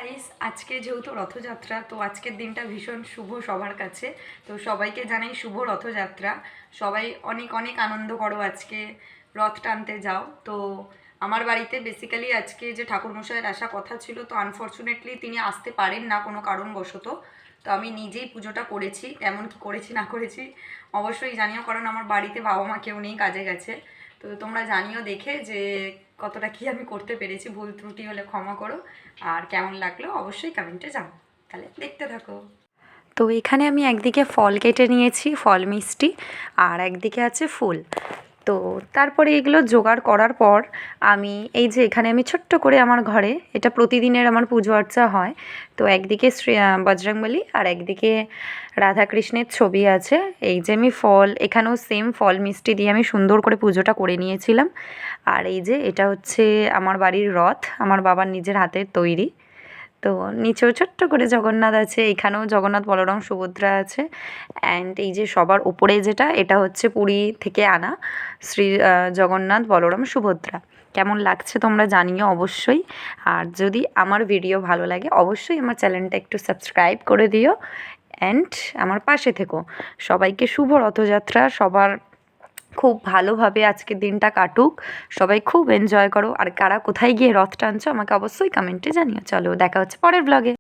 Guys, আজকে যেহেতু রথযাত্রা, তো আজকের দিনটা ভীষণ শুভ সবার কাছে। তো সবাইকে জানাই শুভ রথযাত্রা। সবাই অনেক অনেক আনন্দ করো, আজকে রথ টানতে যাও। তো আমার বাড়িতে বেসিক্যালি আজকে যে ঠাকুরমশাইয়ের আসা কথা ছিল, তো আনফর্চুনেটলি তিনি আসতে পারেন না কোনো কারণবশত। তো আমি নিজেই পুজোটা করেছি। এমন কি করেছি না করেছি অবশ্যই জানিও, কারণ আমার বাড়িতে বাবা মা কেউ নেই, কাজে গেছে। তো তোমরা জানিও দেখে যে কতটা কি আমি করতে পেরেছি। ভুল ত্রুটি হলে ক্ষমা করো। আর কেমন লাগলো অবশ্যই কমেন্টে জানাও। তাহলে দেখতে থাকো। তো এখানে আমি একদিকে ফল কেটে নিয়েছি, ফল মিষ্টি, আর একদিকে আছে ফুল। তো তারপরে এগুলো জোগাড় করার পর আমি এই যে এখানে আমি ছোট্ট করে আমার ঘরে, এটা প্রতিদিনের আমার পুজো আর্চা হয়। তো একদিকে বজরংবলী আর একদিকে রাধাকৃষ্ণের ছবি আছে। এই যে আমি ফল, এখানেও সেম ফল মিষ্টি দিয়ে আমি সুন্দর করে পুজোটা করে নিয়েছিলাম। আর এই যে এটা হচ্ছে আমার বাড়ির রথ, আমার বাবার নিজের হাতের তৈরি। তো নিচেও ছোট্ট করে জগন্নাথ আছে, এখানেও জগন্নাথ বলরাম সুভদ্রা আছে। অ্যান্ড এই যে সবার উপরে যেটা, এটা হচ্ছে পুরী থেকে আনা শ্রী জগন্নাথ বলরাম সুভদ্রা। কেমন লাগছে তোমরা জানিও অবশ্যই। আর যদি আমার ভিডিও ভালো লাগে অবশ্যই আমার চ্যানেলটা একটু সাবস্ক্রাইব করে দিও অ্যান্ড আমার পাশে থেকো। সবাইকে শুভ রথযাত্রা। সবার খুব ভালোভাবে আজকের দিনটা কাটুক, সবাই খুব এনজয় করো। আর কারা কোথায় গিয়ে রথ টানছো আমাকে অবশ্যই কমেন্টে জানিও। চলো দেখা হচ্ছে পরের ব্লগে।